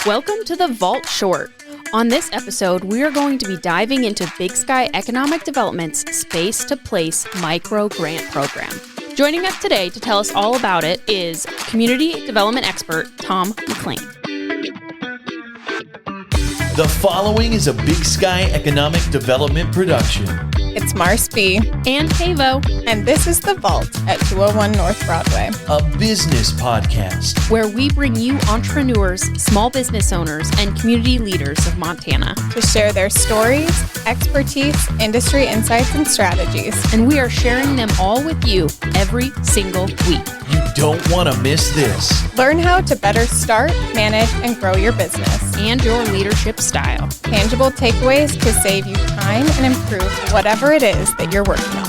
Welcome to the Vault Short. On this episode, we are going to be diving into Big Sky Economic Development's Space to Place micro grant program. Joining us today to tell us all about it is community development expert Thom MacLean. The following is a Big Sky Economic Development production. It's Mars B. And Kavo. And this is The Vault at 201 North Broadway. A business podcast. Where we bring you entrepreneurs, small business owners, and community leaders of Montana. To share their stories, expertise, industry insights, and strategies. And we are sharing them all with you every single week. You don't want to miss this. Learn how to better start, manage, and grow your business. And your leadership style. Tangible takeaways to save you time and improve whatever it is that you're working on.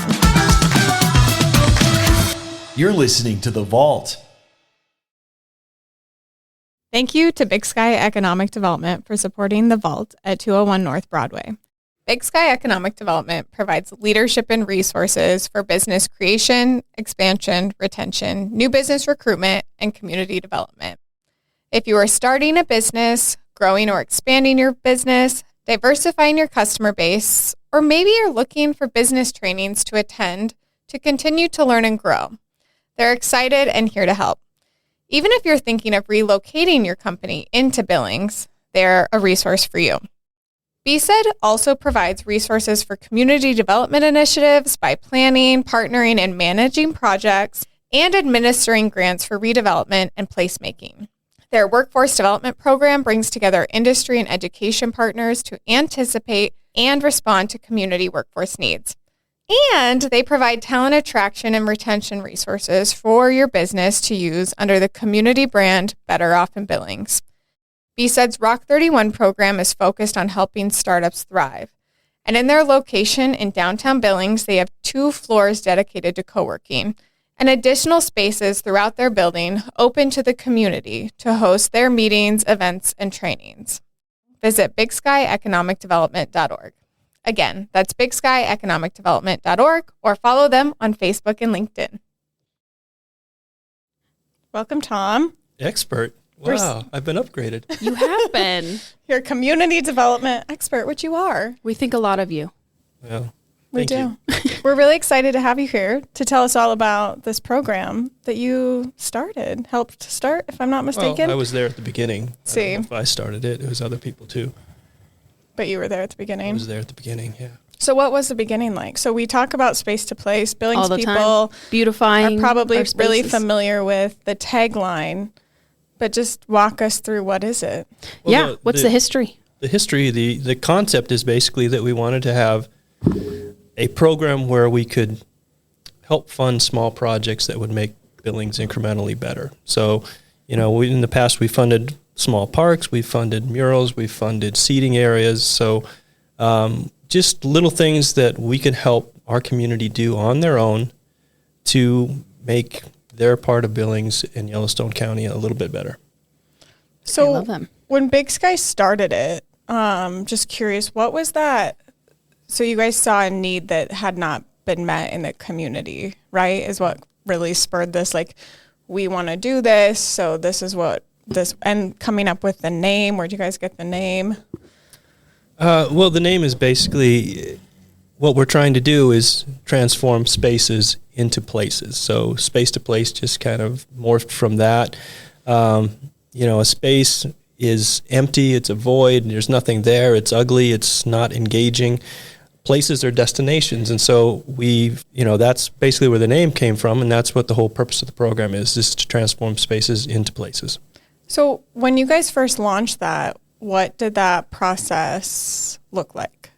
You're listening to The Vault. Thank you to Big Sky Economic Development for supporting The Vault at 201 North Broadway. Big Sky Economic Development provides leadership and resources for business creation, expansion, retention, new business recruitment, and community development. If you are starting a business, growing or expanding your business, diversifying your customer base, or maybe you're looking for business trainings to attend to continue to learn and grow, they're excited and here to help. Even if you're thinking of relocating your company into Billings, they're a resource for you. BSED also provides resources for community development initiatives by planning, partnering, and managing projects and administering grants for redevelopment and placemaking. Their workforce development program brings together industry and education partners to anticipate and respond to community workforce needs. And they provide talent attraction and retention resources for your business to use under the community brand Better Off in Billings. BSED's Rock 31 program is focused on helping startups thrive. And in their location in downtown Billings, they have 2 floors dedicated to co-working and additional spaces throughout their building open to the community to host their meetings, events, and trainings. Visit bigskyeconomicdevelopment.org. Again, that's bigskyeconomicdevelopment.org, or follow them on Facebook and LinkedIn. Welcome, Thom. Expert. Wow, I've been upgraded. You have been. You're a community development expert, which you are. We think a lot of you. Well, We thank do. you. We're really excited to have you here to tell us all about this program that you helped start, if I'm not mistaken. Well, I was there at the beginning. See. I don't know if I started it. It was other people too. But you were there at the I beginning. was there at the beginning, yeah. So what was the beginning like? So we talk about space to place. Billings All the people time. Beautifying are probably our really spaces. familiar with the tagline, but just walk us through what is it? Well, what's the history? The history, the concept is basically that we wanted to have a program where we could help fund small projects that would make Billings incrementally better. So, in the past we funded small parks, we funded murals, we funded seating areas. So just little things that we could help our community do on their own to make their part of Billings and Yellowstone County a little bit better. So I love them. when Big Sky started it, just curious, what was that? So you guys saw a need that had not been met in the community, right? Is what really spurred this, like, we want to do this, so this is what this, and coming up with the name. Where'd you guys get the name? Well, the name is basically what we're trying to do is transform spaces into places. So space to place just kind of morphed from that. A space is empty, it's a void, and there's nothing there, it's ugly, it's not engaging. Places are destinations, and so that's basically where the name came from, and that's what the whole purpose of the program is to transform spaces into places. So when you guys first launched that, what did that process look like?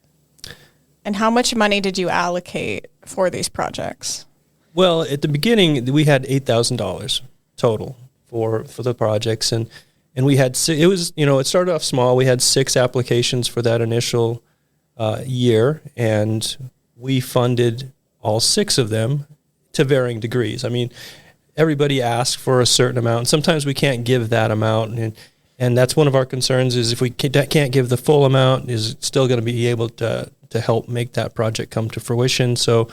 And how much money did you allocate for these projects? Well, at the beginning, we had $8,000 total for the projects, and we had it started off small. We had 6 applications for that initial year, and we funded all 6 of them to varying degrees. I mean, everybody asks for a certain amount, and sometimes we can't give that amount, and that's one of our concerns is if we can't give the full amount, is it still going to be able to help make that project come to fruition. So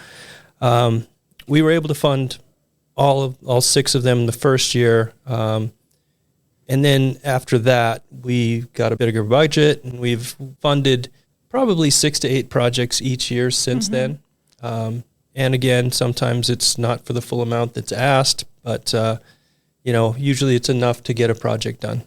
we were able to fund all 6 of them the first year, And then after that, we got a bigger budget, and we've funded probably 6 to 8 projects each year since then. And again, sometimes it's not for the full amount that's asked, but usually it's enough to get a project done.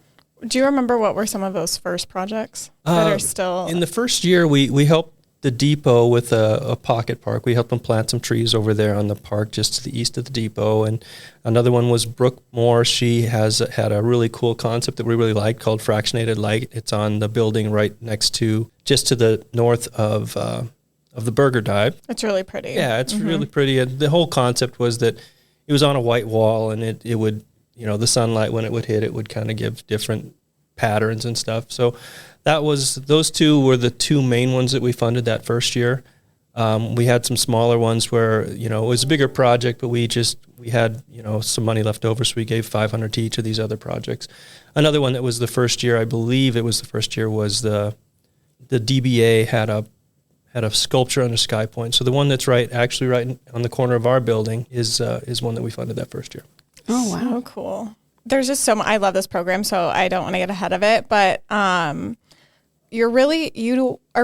Do you remember what were some of those first projects that are still? In the first year, we helped the depot with a pocket park. We helped them plant some trees over there on the park just to the east of the depot. And another one was Brooke Moore. She had a really cool concept that we really liked called fractionated light. It's on the building right next to, just to the north of the Burger Dive. It's really pretty. Yeah, it's really pretty. And the whole concept was that it was on a white wall, and it would, the sunlight, when it would hit, it would kind of give different patterns and stuff. So those two were the two main ones that we funded that first year. We had some smaller ones where, it was a bigger project, but we had, some money left over, so we gave $500 to each of these other projects. Another one that was the first year, I believe it was the first year, was the DBA had a sculpture under Sky Point. So the one that's right on the corner of our building is one that we funded that first year. Oh, wow. So cool. There's just I love this program, so I don't want to get ahead of it, but you are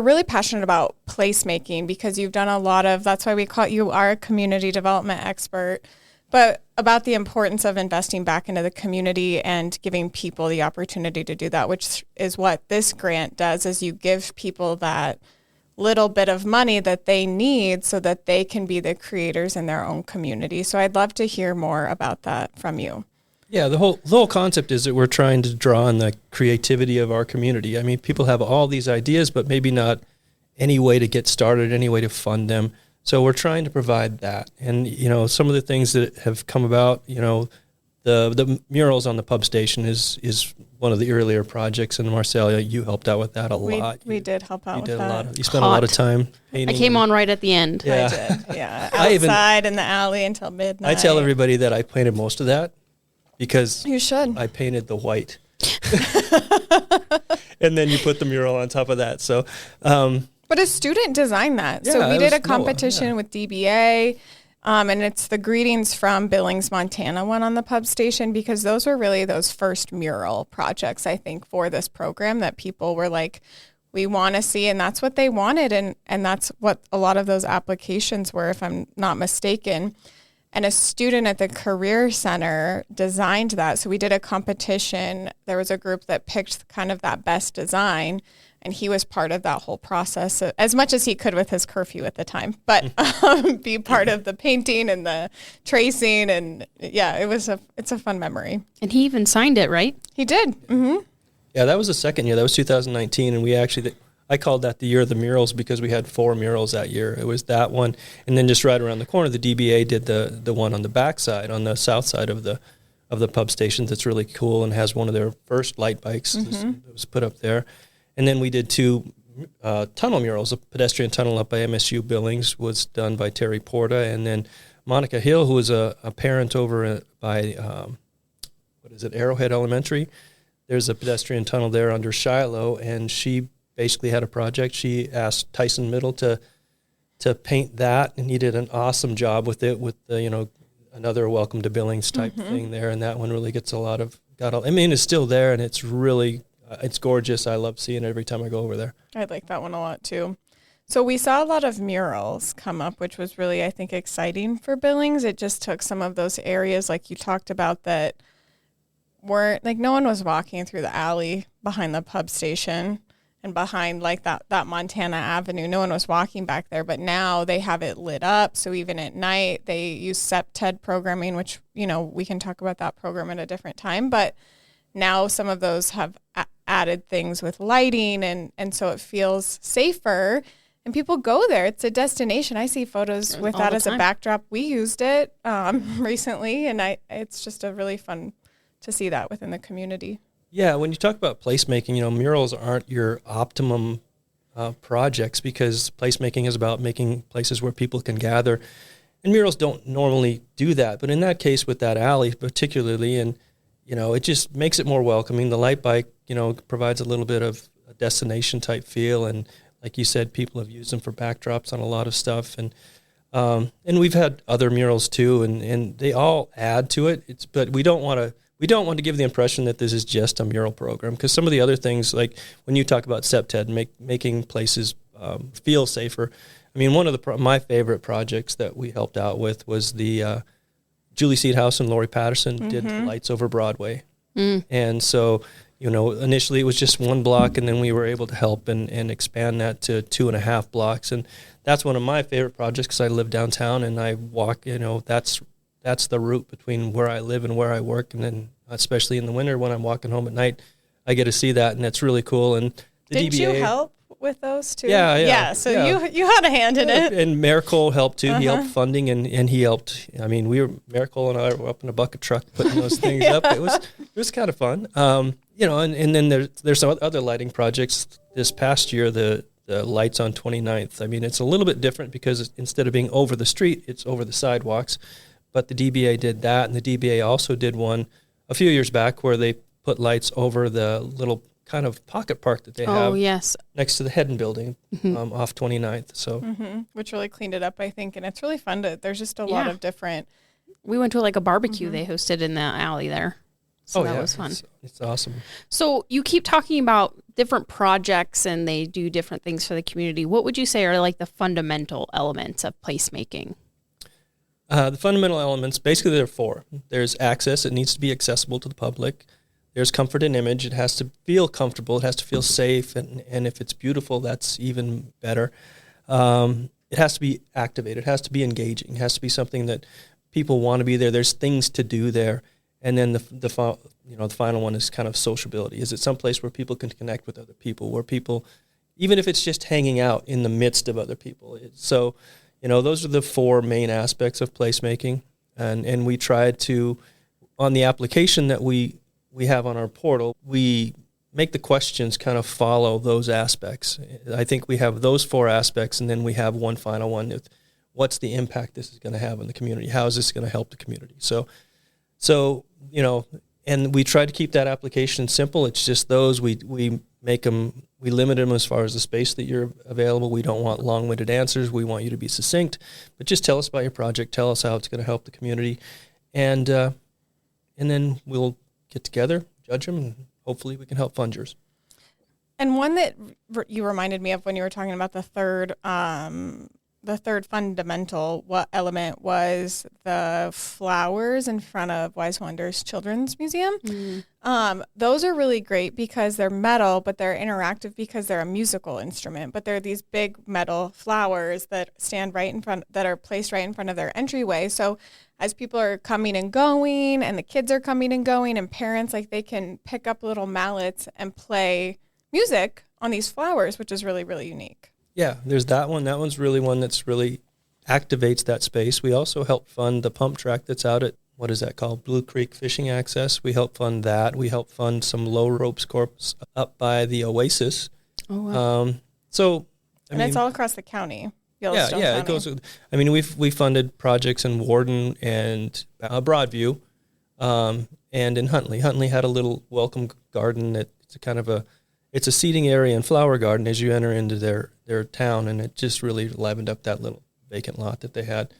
really passionate about placemaking because you've done a lot of, that's why we you are a community development expert, but about the importance of investing back into the community and giving people the opportunity to do that, which is what this grant does, is you give people that little bit of money that they need so that they can be the creators in their own community. So I'd love to hear more about that from you. Yeah, the whole concept is that we're trying to draw on the creativity of our community. I mean, people have all these ideas, but maybe not any way to get started, any way to fund them. So we're trying to provide that. And, some of the things that have come about, the murals on the pub station is one of the earlier projects. And Marcelia, you helped out with that a lot. We did help out with that. You spent a lot of time painting. I came on right at the end. Yeah. I did, yeah. Outside in the alley until midnight. I tell everybody that I painted most of that. Because you should. I painted the white. And then you put the mural on top of that. So, but a student designed that. Yeah, so we did a competition with DBA, and it's the Greetings from Billings, Montana one on the pub station, because those were really those first mural projects, I think, for this program that people were like, we want to see, and that's what they wanted. And that's what a lot of those applications were, if I'm not mistaken. And a student at the Career Center designed that. So we did a competition. There was a group that picked kind of that best design, and he was part of that whole process as much as he could with his curfew at the time, but be part of the painting and the tracing. And yeah, it's a fun memory. And he even signed it, right? He did. Mm-hmm. Yeah, that was the second year. That was 2019. And I called that the year of the murals because we had 4 murals that year. It was that one. And then just right around the corner, the DBA did the one on the backside, on the south side of the pub station that's really cool and has one of their first light bikes that was put up there. And then we did 2 tunnel murals. A pedestrian tunnel up by MSU Billings was done by Terry Porta. And then Monica Hill, who was a parent over by, Arrowhead Elementary. There's a pedestrian tunnel there under Shiloh, and she basically had a project. She asked Tyson Middle to paint that, and he did an awesome job with it, with the, another Welcome to Billings type thing there, and that one really gets it's still there, and it's really, it's gorgeous. I love seeing it every time I go over there. I like that one a lot too. So we saw a lot of murals come up, which was really, I think, exciting for Billings. It just took some of those areas like you talked about that weren't, like, no one was walking through the alley behind the pub station and behind like that Montana Avenue. No one was walking back there, but now they have it lit up. So even at night, they use SEPTED programming, which, we can talk about that program at a different time. But now some of those have added things with lighting, and so it feels safer. And people go there. It's a destination. I see photos with that as a backdrop. We used it recently, and it's just a really fun to see that within the community. Yeah, when you talk about placemaking, murals aren't your optimum projects because placemaking is about making places where people can gather. And murals don't normally do that. But in that case with that alley particularly, and, it just makes it more welcoming. The light bike, provides a little bit of a destination type feel. And like you said, people have used them for backdrops on a lot of stuff. And we've had other murals too, and they all add to it. But we don't want to we don't want to give the impression that this is just a mural program, because some of the other things, like when you talk about SEPTED, making places feel safer. I mean, one of my favorite projects that we helped out with was the Julie Seedhouse and Lori Patterson did the lights over Broadway. And so, initially it was just one block, and then we were able to help and expand that to 2.5 blocks. And that's one of my favorite projects because I live downtown and I walk, that's the route between where I live and where I work. And then especially in the winter when I'm walking home at night, I get to see that, and it's really cool. And the Did DBA, you help with those too? Yeah. So you had a hand in it. And Mayor Cole helped too. He helped funding, and he helped. I mean, Mayor Cole and I were up in a bucket truck putting those things up. It was kind of fun. And then there's some other lighting projects. This past year, the lights on 29th. I mean, it's a little bit different because instead of being over the street, it's over the sidewalks. But the DBA did that, and the DBA also did one a few years back where they put lights over the little kind of pocket park that they have next to the Hedden building off 29th. So, which really cleaned it up, I think. And it's really fun there's just a lot of different. We went to a barbecue they hosted in the alley there. So that was fun. It's awesome. So you keep talking about different projects and they do different things for the community. What would you say are like the fundamental elements of placemaking? The fundamental elements, basically there are 4. There's access. It needs to be accessible to the public. There's comfort and image. It has to feel comfortable. It has to feel safe. And if it's beautiful, that's even better. It has to be activated. It has to be engaging. It has to be something that people want to be there. There's things to do there. And then the final one is kind of sociability. Is it someplace where people can connect with other people, where people, even if it's just hanging out in the midst of other people. So, those are the 4 main aspects of placemaking. And we try to, on the application that we have on our portal, we make the questions kind of follow those aspects. I think we have those 4 aspects, and then we have one final one. What's the impact this is going to have on the community? How is this going to help the community? So, and we try to keep that application simple. It's just those. We make them, we limit them as far as the space that you're available. We don't want long-winded answers. We want you to be succinct, but just tell us about your project. Tell us how it's going to help the community. And then we'll get together, judge them, and hopefully we can help fund yours. And one that you reminded me of when you were talking about the third fundamental element was the flowers in front of Wise Wonders Children's Museum. Those are really great because they're metal, but they're interactive because they're a musical instrument. But they're these big metal flowers that stand right in front, that are placed right in front of their entryway. So as people are coming and going, and the kids are coming and going, and parents, they can pick up little mallets and play music on these flowers, which is really, really unique. Yeah, there's that one. That one's really one that's really activates that space. We also help fund the pump track that's out at, what is that called? Blue Creek Fishing Access. We help fund that. We help fund some low ropes course up by the Oasis. Oh, wow. It's all across the county. Yellowstone County. It goes. We funded projects in Warden and Broadview, and in Huntley. Huntley had a little welcome garden that's kind of it's a seating area and flower garden as you enter into their town, and it just really livened up that little vacant lot that they had.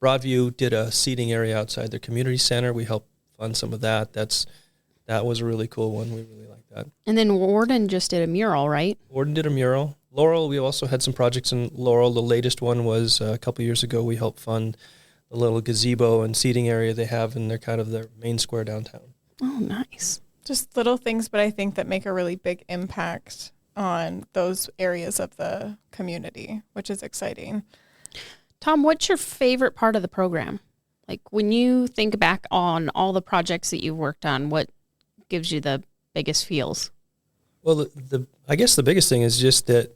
Broadview did a seating area outside their community center. We helped fund some of that. That was a really cool one. We really liked that. And then Warden just did a mural, right? Warden did a mural. Laurel, we also had some projects in Laurel. The latest one was a couple years ago. We helped fund the little gazebo and seating area they have in their main square downtown. Oh, nice. Just little things, but I think that make a really big impact on those areas of the community, which is exciting. Thom, what's your favorite part of the program? Like when you think back on all the projects that you've worked on, what gives you the biggest feels? Well, I guess the biggest thing is just that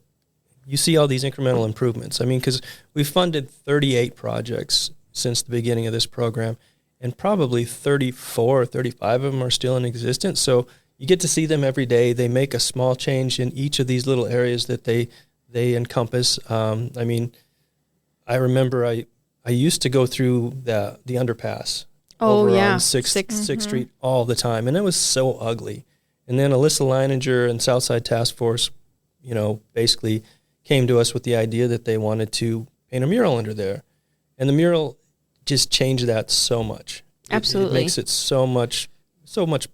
you see all these incremental improvements. I mean, because we've funded 38 projects since the beginning of this program, and probably 34 or 35 of them are still in existence. So you get to see them every day. They make a small change in each of these little areas that they encompass. I remember I used to go through the underpass over on 6th Street all the time, and it was so ugly. And then Alyssa Leininger and Southside Task Force, basically came to us with the idea that they wanted to paint a mural under there. And the mural just changed that so much. Absolutely. It makes it so much so much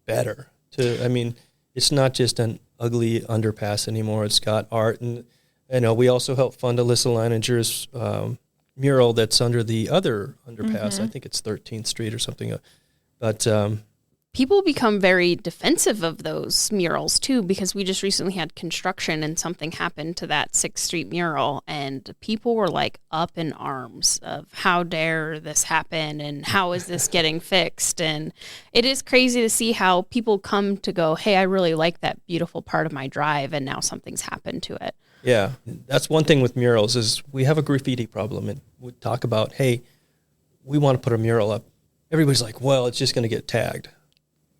better. It's not just an ugly underpass anymore. It's got art, and we also help fund Alyssa Leininger's mural that's under the other underpass. I think it's 13th Street or something. But people become very defensive of those murals too, because we just recently had construction and something happened to that 6th Street mural, and people were like up in arms of how dare this happen and how is this getting fixed. And it is crazy to see how people come to go, hey, I really like that beautiful part of my drive, and now something's happened to it. Yeah, that's one thing with murals is we have a graffiti problem, and we talk about, hey, we want to put a mural up. Everybody's like, well, it's just going to get tagged.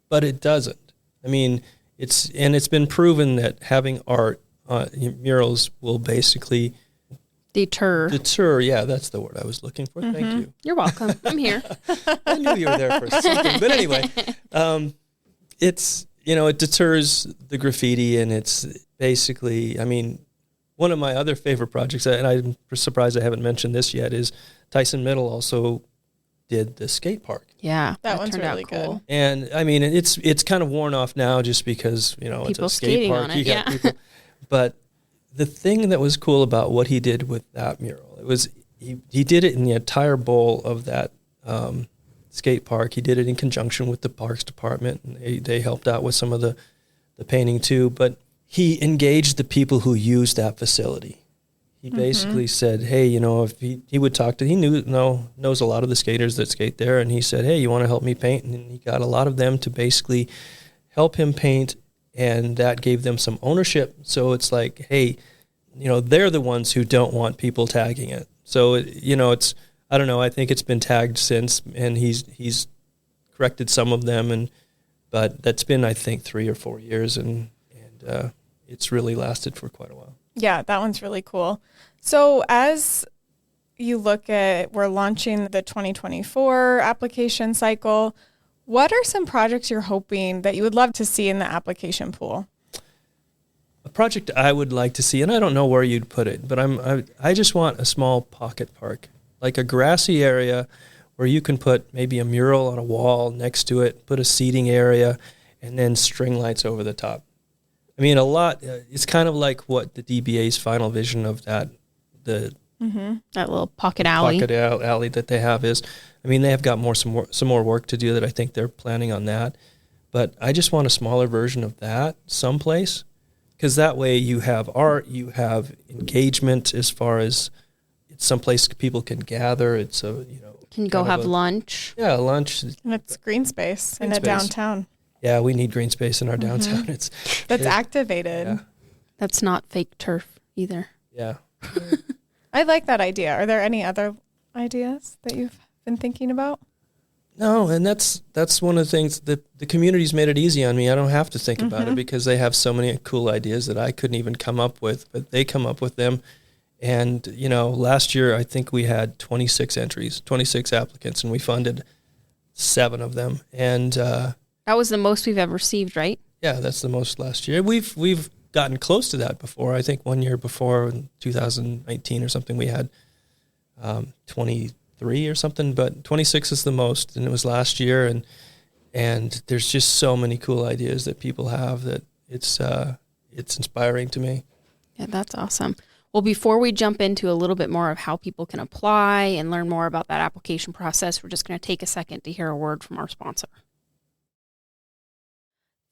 But it doesn't. I mean, it's been proven that having art, murals will basically Deter. Yeah, that's the word I was looking for. Thank you. You're welcome. I'm here. I knew you were there for a second. But anyway, it deters the graffiti, and it's basically, one of my other favorite projects, and I'm surprised I haven't mentioned this yet, is Tyson Middle also did the skate park. Yeah, that one's turned really out cool. good. And it's kind of worn off now just because, people it's a skate park. On it, yeah. People. But the thing that was cool about what he did with that mural, it was he did it in the entire bowl of that skate park. He did it in conjunction with the Parks Department, and they helped out with some of the painting too. But he engaged the people who used that facility. He basically said, hey, if he would talk to, knows a lot of the skaters that skate there, and he said, hey, you want to help me paint? And he got a lot of them to basically help him paint, and that gave them some ownership. So it's like, hey, they're the ones who don't want people tagging it. So, it's, I don't know, I think it's been tagged since, and he's corrected some of them, but that's been, I think, 3 or 4 years, and it's really lasted for quite a while. Yeah, that one's really cool. So as you look at, we're launching the 2024 application cycle, what are some projects you're hoping that you would love to see in the application pool? A project I would like to see, and I don't know where you'd put it, but I just want a small pocket park, like a grassy area where you can put maybe a mural on a wall next to it, put a seating area, and then string lights over the top. It's kind of like what the DBA's final vision of that little pocket alley that they have is. They have got some more work to do that I think they're planning on that. But I just want a smaller version of that someplace, because that way you have art, you have engagement as far as it's someplace people can gather. It's can go have lunch. Yeah, lunch. And it's green space in a downtown. Yeah, we need green space in our downtown. That's activated. Yeah. That's not fake turf either. Yeah. I like that idea. Are there any other ideas that you've been thinking about? No, and that's one of the things that the community's made it easy on me. I don't have to think about it because they have so many cool ideas that I couldn't even come up with, but they come up with them. And, last year I think we had 26 applicants, and we funded 7 of them. And that was the most we've ever received, right? Yeah, that's the most last year. We've gotten close to that before. I think one year before, in 2019 or something, we had 23 or something, but 26 is the most, and it was last year. And there's just so many cool ideas that people have that it's inspiring to me. Yeah, that's awesome. Well, before we jump into a little bit more of how people can apply and learn more about that application process, we're just going to take a second to hear a word from our sponsor.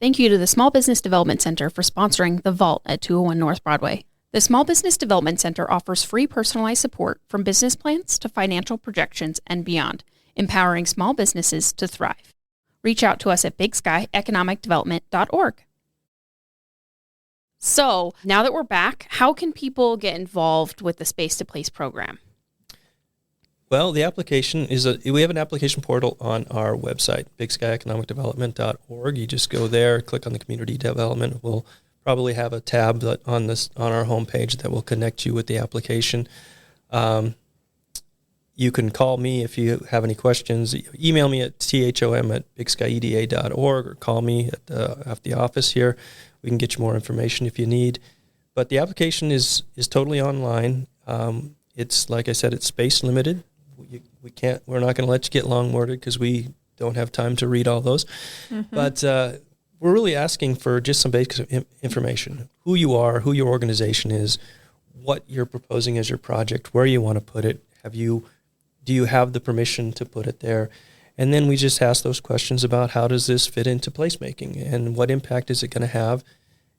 Thank you to the Small Business Development Center for sponsoring The Vault at 201 North Broadway. The Small Business Development Center offers free personalized support from business plans to financial projections and beyond, empowering small businesses to thrive. Reach out to us at bigsky.economicdevelopment.org. So now that we're back, how can people get involved with the Space to Place program? Well, the application we have an application portal on our website, bigskyeconomicdevelopment.org. You just go there, click on the community development. We'll probably have a tab on our homepage that will connect you with the application. You can call me if you have any questions. Email me at thom@bigskyeda.org or call me at the office here. We can get you more information if you need. But the application is totally online. It's, like I said, it's space limited. We're not going to let you get long-worded because we don't have time to read all those. But we're really asking for just some basic information: who you are, who your organization is, what you're proposing as your project, where you want to put it. Do you have the permission to put it there? And then we just ask those questions about how does this fit into placemaking and what impact is it going to have?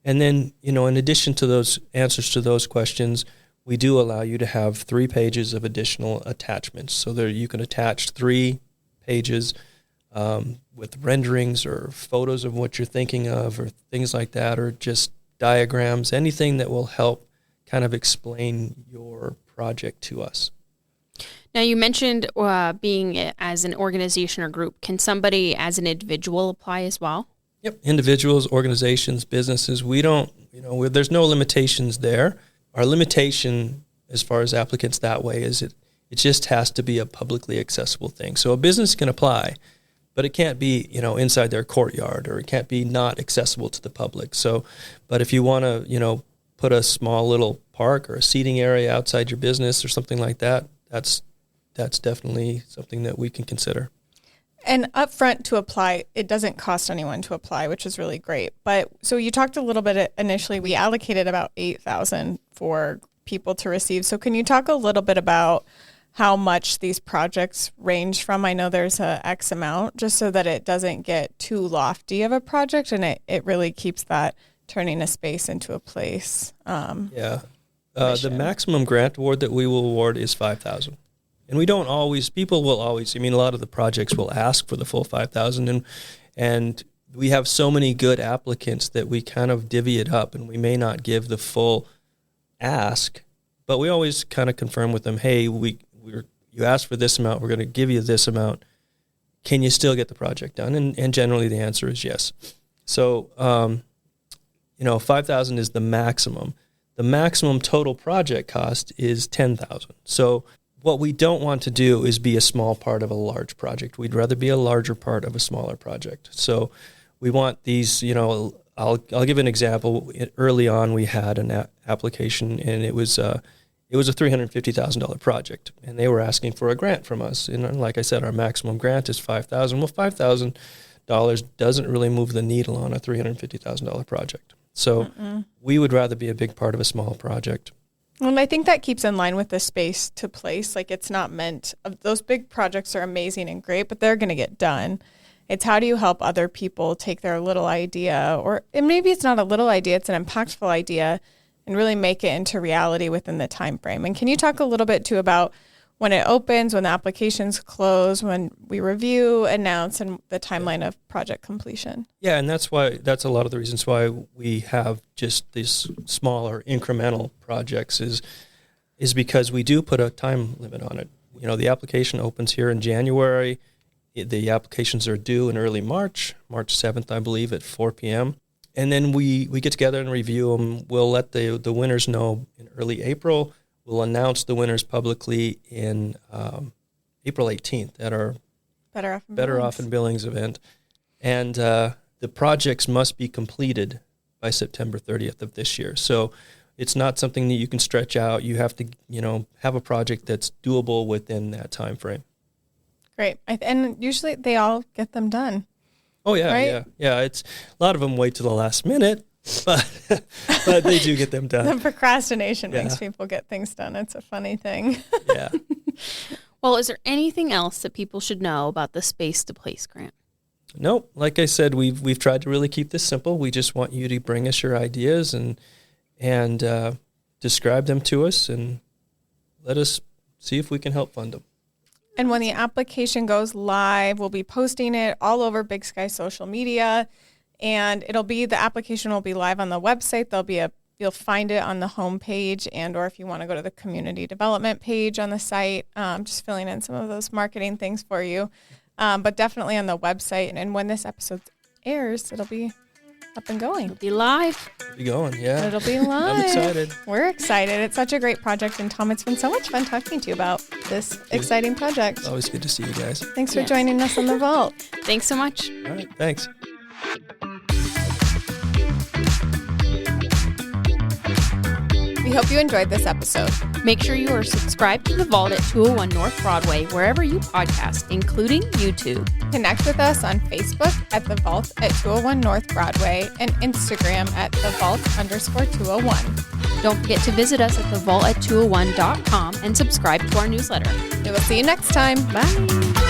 And then, in addition to those answers to those questions, we do allow you to have 3 pages of additional attachments. So there you can attach 3 pages with renderings or photos of what you're thinking of or things like that, or just diagrams, anything that will help kind of explain your project to us. Now, you mentioned being as an organization or group. Can somebody as an individual apply as well? Yep. Individuals, organizations, businesses, we don't, there's no limitations there. Our limitation as far as applicants that way is it just has to be a publicly accessible thing. So a business can apply, but it can't be, inside their courtyard, or it can't be not accessible to the public. So, but if you want to, put a small little park or a seating area outside your business or something like that, that's definitely something that we can consider. And upfront to apply, it doesn't cost anyone to apply, which is really great. But so you talked a little bit initially, we allocated about $8,000 for people to receive. So can you talk a little bit about how much these projects range from? I know there's a X amount, just so that it doesn't get too lofty of a project, and it really keeps that turning a space into a place. The maximum grant award that we will award is $5,000. And we don't always, people will always, a lot of the projects will ask for the full $5,000, and we have so many good applicants that we kind of divvy it up, and we may not give the full ask, but we always kind of confirm with them, hey, you asked for this amount, we're going to give you this amount. Can you still get the project done? And generally the answer is yes. So, $5,000 is the maximum. The maximum total project cost is $10,000. So what we don't want to do is be a small part of a large project. We'd rather be a larger part of a smaller project. So we want these, I'll give an example. Early on, we had an application, and it was a $350,000 project, and they were asking for a grant from us. And like I said, our maximum grant is $5,000. Well, $5,000 doesn't really move the needle on a $350,000 project. So we would rather be a big part of a small project. Well, I think that keeps in line with the space to place. Like, it's not meant, those big projects are amazing and great, but they're going to get done. It's how do you help other people take their little idea, and maybe it's not a little idea, it's an impactful idea, and really make it into reality within the time frame. And can you talk a little bit too about when it opens, when the applications close, when we review, announce, and the timeline of project completion? Yeah, and that's a lot of the reasons why we have just these smaller incremental projects is because we do put a time limit on it. The application opens here in January. The applications are due in early March 7th, I believe, at 4 p.m. And then we get together and review them. We'll let the winners know in early April. We'll announce the winners publicly in April 18th at our Better Off in Billings event. And the projects must be completed by September 30th of this year. So it's not something that you can stretch out. You have to, have a project that's doable within that time frame. Great. And usually they all get them done. Oh, yeah, right? Yeah. It's a lot of them wait to the last minute, but they do get them done. The procrastination makes people get things done. It's a funny thing. Yeah. Well, is there anything else that people should know about the Space to Place grant? Nope. Like I said, we've tried to really keep this simple. We just want you to bring us your ideas and describe them to us, and let us see if we can help fund them. And when the application goes live, we'll be posting it all over Big Sky social media, and the application will be live on the website. You'll find it on the homepage, or if you want to go to the community development page on the site, just filling in some of those marketing things for you. But definitely on the website. And when this episode airs, it'll be up and going. It'll be live. It'll be going, yeah. It'll be live. I'm excited. We're excited. It's such a great project. And Thom, it's been so much fun talking to you about this exciting project. It's always good to see you guys. Thanks for joining us on The Vault. Thanks so much. All right, thanks. We We hope you enjoyed this episode. Make sure you are subscribed to The Vault at 201 North Broadway, wherever you podcast, including YouTube. Connect with us on Facebook at The Vault at 201 North Broadway and Instagram at TheVault_201. Don't forget to visit us at thevault at 201.com and subscribe to our newsletter. We will see you next time. Bye.